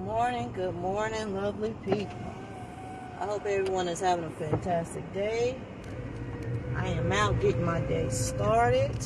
Good morning, lovely people. I hope everyone is having a fantastic day. I am out getting my day started.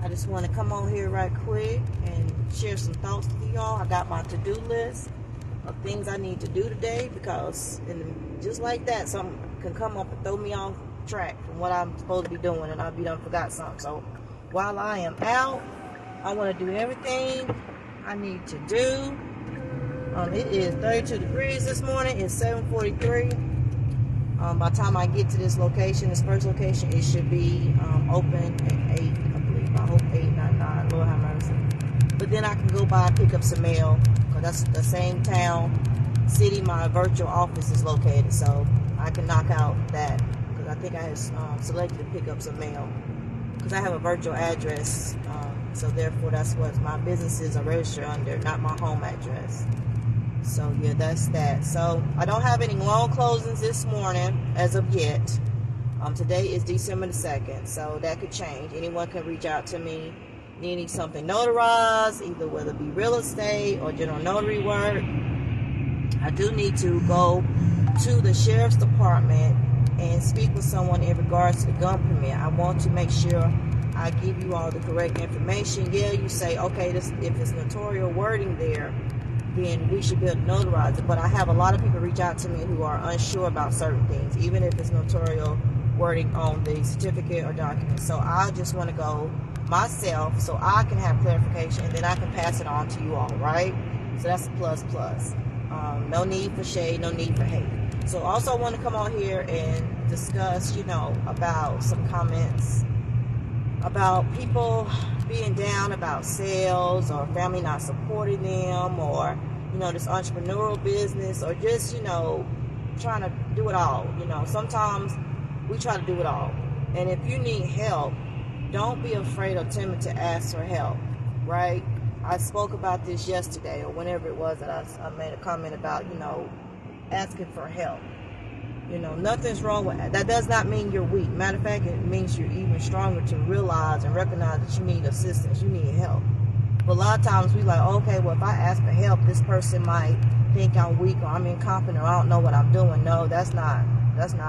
I just want to come on here right quick and share some thoughts with y'all. I got my to-do list of things I need to do today because just like that, something can come up and throw me off track from what I'm supposed to be doing, and I'll be done forgot something. So while I am out, I want to do everything I need to do. It is 32 degrees this morning. It's 7:43. By the time I get to this location, this first location, it should be open at 8, I believe. I hope 8, not 9. Lord have mercy. But then I can go by and pick up some mail because that's the same city my virtual office is located. So I can knock out that because I think I have selected to pick up some mail because I have a virtual address. So therefore, that's what my businesses are registered under, not my home address. So yeah, that's that. So I don't have any loan closings this morning as of yet. Today is December the 2nd, so that could change. Anyone can reach out to me needing something notarized, either whether it be real estate or general notary work. I do need to go to the sheriff's department and speak with someone in regards to the gun permit. I want to make sure I give you all the correct information. Yeah, you say, okay, if it's notarial wording there, then we should be able to notarize it. But I have a lot of people reach out to me who are unsure about certain things, even if it's notarial wording on the certificate or document. So I just want to go myself so I can have clarification, and then I can pass it on to you all, right? So that's a plus. No need for shade, no need for hate. So also I want to come on here and discuss, about some comments about people being down about sales or family not supporting them or, this entrepreneurial business or just, trying to do it all. Sometimes we try to do it all. And if you need help, don't be afraid or timid to ask for help, right? I spoke about this yesterday or whenever it was that I made a comment about, asking for help. Nothing's wrong with that. That does not mean you're weak. Matter of fact, it means you're even stronger to realize and recognize that you need assistance, you need help. But a lot of times we like, okay, well, if I ask for help, this person might think I'm weak or I'm incompetent or I don't know what I'm doing. No, that's not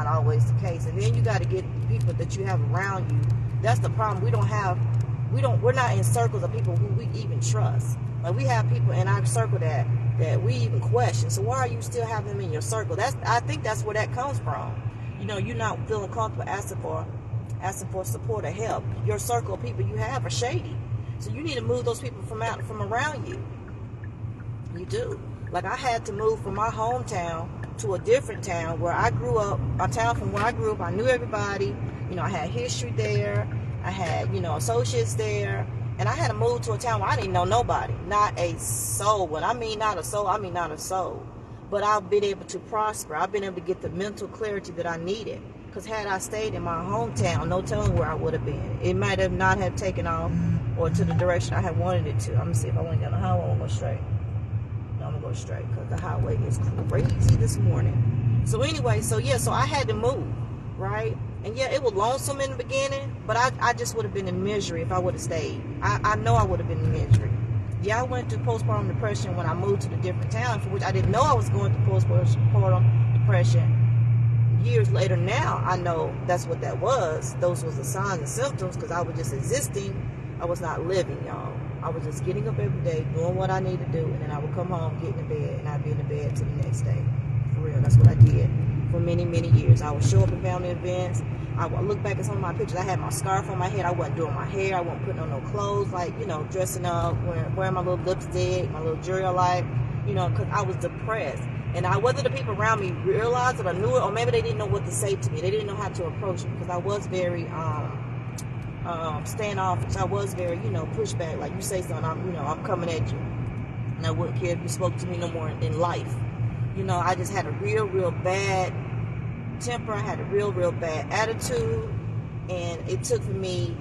always the case. And then you got to get people that you have around you. That's the problem. We're not in circles of people who we even trust. Like we have people in our circle that we even question. So why are you still having them in your circle? I think that's where that comes from. You're not feeling comfortable asking for support or help. Your circle of people you have are shady. So you need to move those people from around you. You do. Like I had to move from my hometown to a different town where I grew up. A town from where I grew up, I knew everybody. I had history there. I had, associates there. And I had to move to a town where I didn't know nobody. Not a soul. When I mean not a soul, I mean not a soul. But I've been able to prosper. I've been able to get the mental clarity that I needed. Because had I stayed in my hometown, no telling where I would have been. It might have not have taken off or to the direction I had wanted it to. I'm going to see if I went down the highway. I'm going to go straight. No, I'm going to go straight because the highway is crazy this morning. So anyway, so I had to move, right? And yeah, it was lonesome in the beginning, but I just would have been in misery if I would have stayed. I know I would have been in misery. Yeah, I went through postpartum depression when I moved to the different town, for which I didn't know I was going through postpartum depression. Years later now, I know that's what that was. Those was the signs and symptoms because I was just existing. I was not living, y'all. I was just getting up every day, doing what I needed to do, and then I would come home, get in the bed, and I'd be in the bed till the next day. For real, that's what I did for many, many years. I would show up at family events. I would look back at some of my pictures. I had my scarf on my head. I wasn't doing my hair. I wasn't putting on no clothes, like, dressing up, wearing my little lipstick, my little jewelry, like, because I was depressed. And whether the people around me realized it or knew it, or maybe they didn't know what to say to me. They didn't know how to approach me because I was very standoffish. I was very, pushback. Like, you say something, I'm coming at you. And I wouldn't care if you spoke to me no more in life. I just had a real bad temper. I had a real bad attitude, and it took for me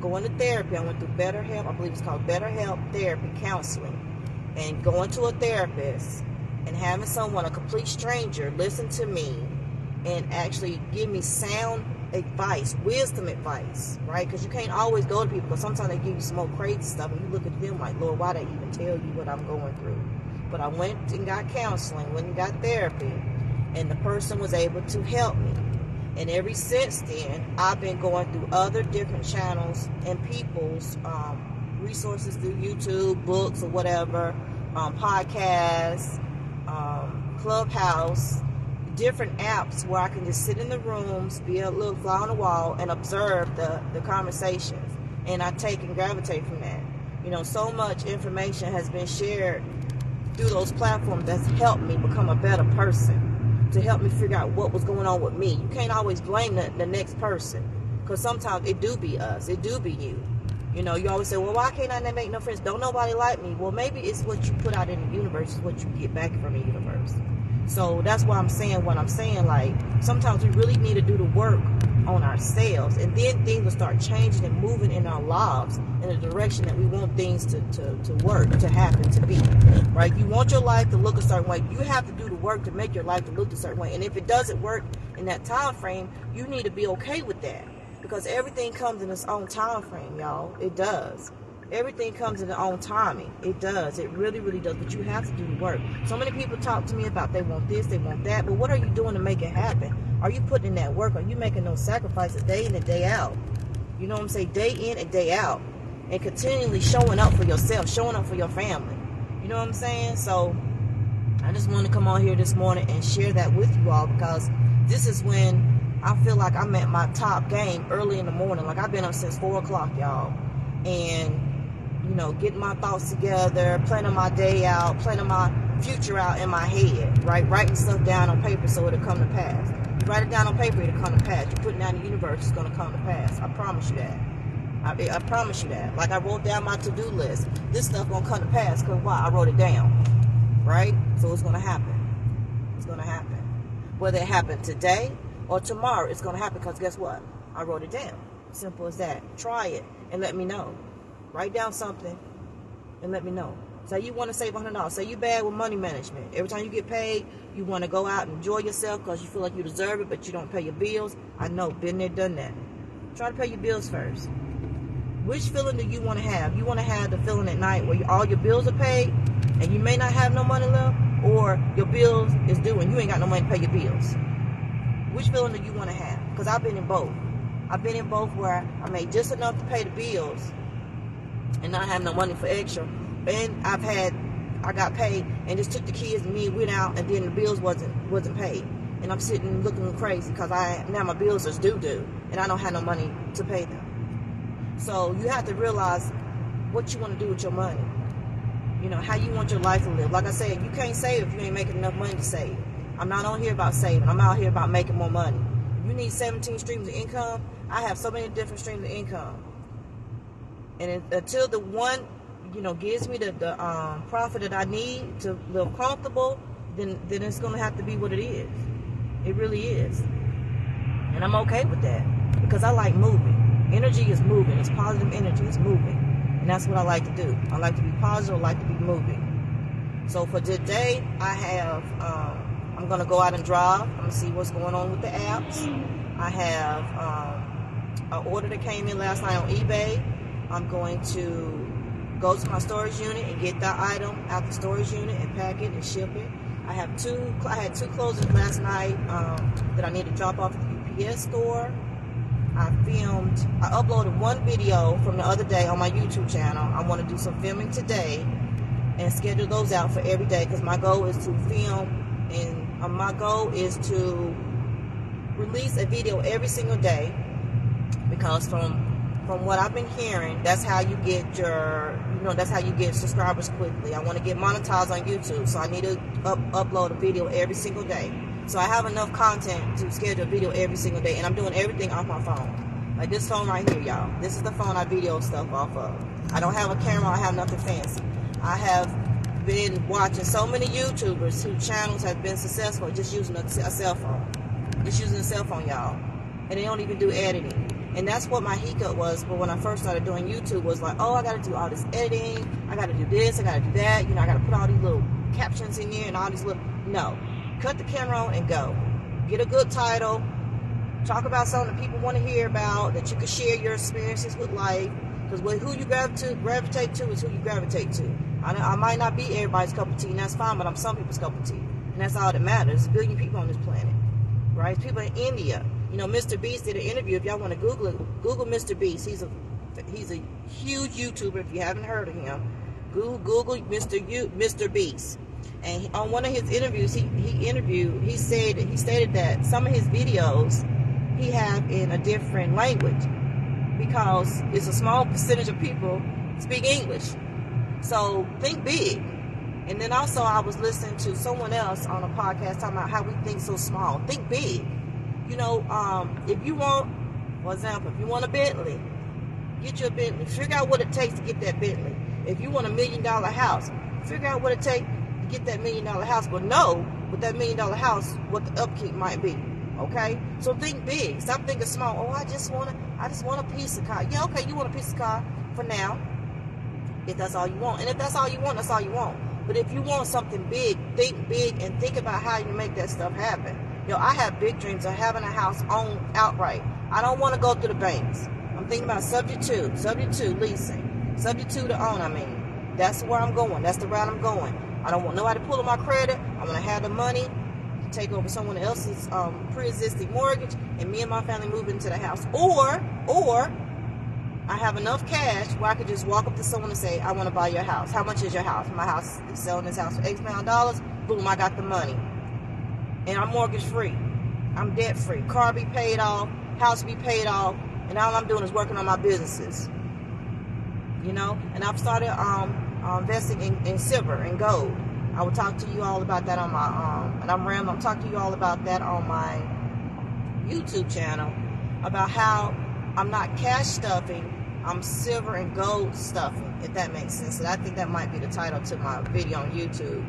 going to therapy. I went through BetterHelp. I believe it's called BetterHelp therapy counseling, and going to a therapist and having someone, a complete stranger, listen to me and actually give me sound advice, wisdom advice, right? Because you can't always go to people because sometimes they give you some more crazy stuff and you look at them like, Lord, why they even tell you what I'm going through? But I went and got counseling, went and got therapy, and the person was able to help me. And ever since then, I've been going through other different channels and people's resources through YouTube, books, or whatever, podcasts, Clubhouse, different apps where I can just sit in the rooms, be a little fly on the wall, and observe the conversations. And I take and gravitate from that. You know, so much information has been shared through those platforms that's helped me become a better person, to help me figure out what was going on with me. You can't always blame the next person, because sometimes it do be us, it do be you. You know, you always say, well, why can't I make no friends? Don't nobody like me. Well, maybe it's what you put out in the universe is what you get back from the universe. So that's why I'm saying what I'm saying. Like, sometimes we really need to do the work on ourselves, and then things will start changing and moving in our lives in the direction that we want things to work, to happen, to be. Right? You want your life to look a certain way. You have to do the work to make your life to look a certain way. And if it doesn't work in that time frame, you need to be okay with that. Because everything comes in its own time frame, y'all. It does. Everything comes in its own timing. It does. It really, really does. But you have to do the work. So many people talk to me about they want this, they want that. But what are you doing to make it happen? Are you putting in that work? Are you making those sacrifices day in and day out? You know what I'm saying? Day in and day out. And continually showing up for yourself, showing up for your family. You know what I'm saying? So I just wanted to come on here this morning and share that with you all, because this is when I feel like I'm at my top game early in the morning. Like, I've been up since 4 o'clock, y'all. And, you know, getting my thoughts together, planning my day out, planning my future out in my head, right? Writing stuff down on paper so it'll come to pass. You write it down on paper, it'll come to pass. You put it down in the universe, it's going to come to pass. I promise you that. I promise you that. Like, I wrote down my to-do list. This stuff going to come to pass because why? I wrote it down, right? So it's going to happen. It's going to happen. Whether it happened today or tomorrow, it's going to happen, because guess what? I wrote it down. Simple as that. Try it and let me know. Write down something and let me know. Say you want to save $100. Say you bad with money management. Every time you get paid, you want to go out and enjoy yourself because you feel like you deserve it, but you don't pay your bills. I know. Been there, done that. Try to pay your bills first. Which feeling do you want to have? You want to have the feeling at night where all your bills are paid and you may not have no money left, or your bills is due and you ain't got no money to pay your bills? Which feeling do you want to have? Because I've been in both. I've been in both where I made just enough to pay the bills and not have no money for extra. And I got paid and just took the kids and me and went out, and then the bills wasn't paid. And I'm sitting looking crazy because now my bills are due and I don't have no money to pay them. So you have to realize what you want to do with your money. You know, how you want your life to live. Like I said, you can't save if you ain't making enough money to save. I'm not on here about saving. I'm out here about making more money. You need 17 streams of income. I have so many different streams of income. And until the one, you know, gives me the profit that I need to live comfortable, then it's going to have to be what it is. It really is. And I'm okay with that, because I like moving. Energy is moving. It's positive energy. It's moving. And that's what I like to do. I like to be positive. I like to be moving. So for today, I have... I'm going to go out and drive. I'm going to see what's going on with the apps. I have an order that came in last night on eBay. I'm going to go to my storage unit and get that item out the storage unit and pack it and ship it. I had two closings last night that I need to drop off at the UPS store. I uploaded one video from the other day on my YouTube channel. I want to do some filming today and schedule those out for every day, because my goal is to film, and my goal is to release a video every single day, because from what I've been hearing, that's how you get that's how you get subscribers quickly. I want to get monetized on YouTube, so I need to upload a video every single day. So I have enough content to schedule a video every single day, and I'm doing everything off my phone. Like this phone right here, y'all. This is the phone I video stuff off of. I don't have a camera. I have nothing fancy. I have been watching so many YouTubers whose channels have been successful just using a cell phone. Just using a cell phone, y'all. And they don't even do editing. And that's what my hiccup was. But when I first started doing YouTube, was like, oh, I got to do all this editing. I got to do this. I got to do that. You know, I got to put all these little captions in there and all these little... No. Cut the camera on and go. Get a good title. Talk about something that people want to hear about, that you can share your experiences with life. Because who you gravitate to is who you gravitate to. I might not be everybody's cup of tea, and that's fine, but I'm some people's cup of tea. And that's all that matters. There's a billion people on this planet, right? There's people in India. You know, Mr. Beast did an interview. If y'all want to Google it, Google Mr. Beast. He's a huge YouTuber. If you haven't heard of him, Google Mr. Beast. And on one of his interviews, he stated that some of his videos he have in a different language because it's a small percentage of people speak English. So think big. And then also I was listening to someone else on a podcast talking about how we think so small. Think big. You know, if you want, for example, if you want a Bentley, get you a Bentley. Figure out what it takes to get that Bentley. If you want $1 million house, figure out what it takes to get that $1 million house. But know with that $1 million house what the upkeep might be. Okay? So think big. Stop thinking small. Oh, I just want a piece of car. Yeah, okay, you want a piece of car for now. If that's all you want. And if that's all you want, that's all you want. But if you want something big, think big and think about how you make that stuff happen. Yo, I have big dreams of having a house owned outright. I don't want to go through the banks. I'm thinking about subject to leasing. Subject to own, I mean. That's where I'm going. That's the route I'm going. I don't want nobody pulling my credit. I want to have the money to take over someone else's pre-existing mortgage and me and my family move into the house. Or I have enough cash where I could just walk up to someone and say, I want to buy your house. How much is your house? My house is selling this house for X amount of dollars. Boom, I got the money. And I'm mortgage free. I'm debt free. Car be paid off. House be paid off. And all I'm doing is working on my businesses. You know? And I've started investing in silver and gold. I will talk to you all about that on my, and I'm talking to you all about that on my YouTube channel. About how I'm not cash stuffing. I'm silver and gold stuffing, if that makes sense. And I think that might be the title to my video on YouTube.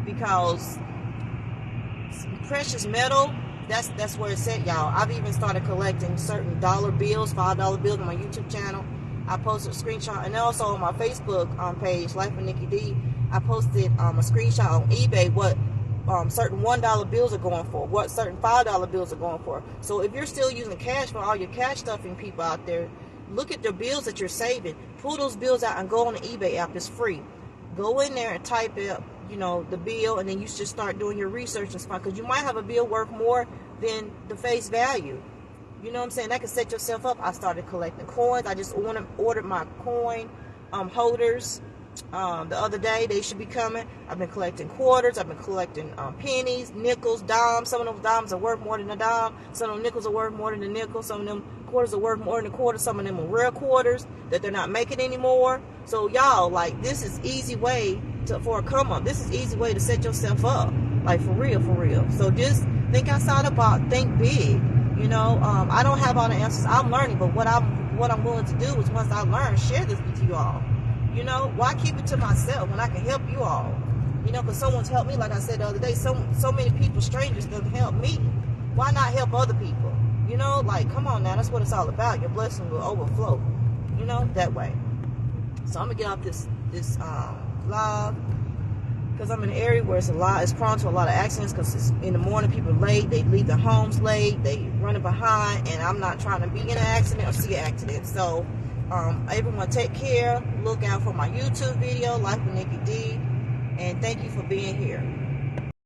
Because precious metal, that's where it's at, y'all. I've even started collecting certain dollar bills, $5 bills on my YouTube channel. I posted a screenshot, and also on my Facebook page, Life with Nikki D, I posted a screenshot on eBay what certain $1 bills are going for, what certain $5 bills are going for. So if you're still using cash for all your cash stuffing people out there, look at the bills that you're saving. Pull those bills out and go on the eBay app. It's free. Go in there and type up, you know, the bill, and then you just start doing your research and stuff, because you might have a bill worth more than the face value. You know what I'm saying? That can set yourself up. I started collecting coins. I just ordered my coin holders the other day. They should be coming. I've been collecting quarters. I've been collecting pennies, nickels, dimes. Some of those dimes are worth more than a dime. Some of them nickels are worth more than a nickel. Some of them quarters are worth more than a quarter. Some of them are real quarters that they're not making anymore. So y'all, like, this is easy way for a come up. This is easy way to set yourself up. Like, for real, for real. So just think outside the box. Think big. You know, I don't have all the answers. I'm learning, but what I'm willing to do is, once I learn, share this with you all. You know, why keep it to myself when I can help you all? You know, because someone's helped me, like I said the other day. So many people, strangers, doesn't help me. Why not help other people? You know, like, come on now, that's what it's all about. Your blessing will overflow. You know, that way. So I'm gonna get off this live, because I'm in an area where it's prone to a lot of accidents, because in the morning people are late, they leave their homes late, they running behind, and I'm not trying to be in an accident or see an accident. So everyone take care, look out for my YouTube video, Life with Nikki D, and thank you for being here.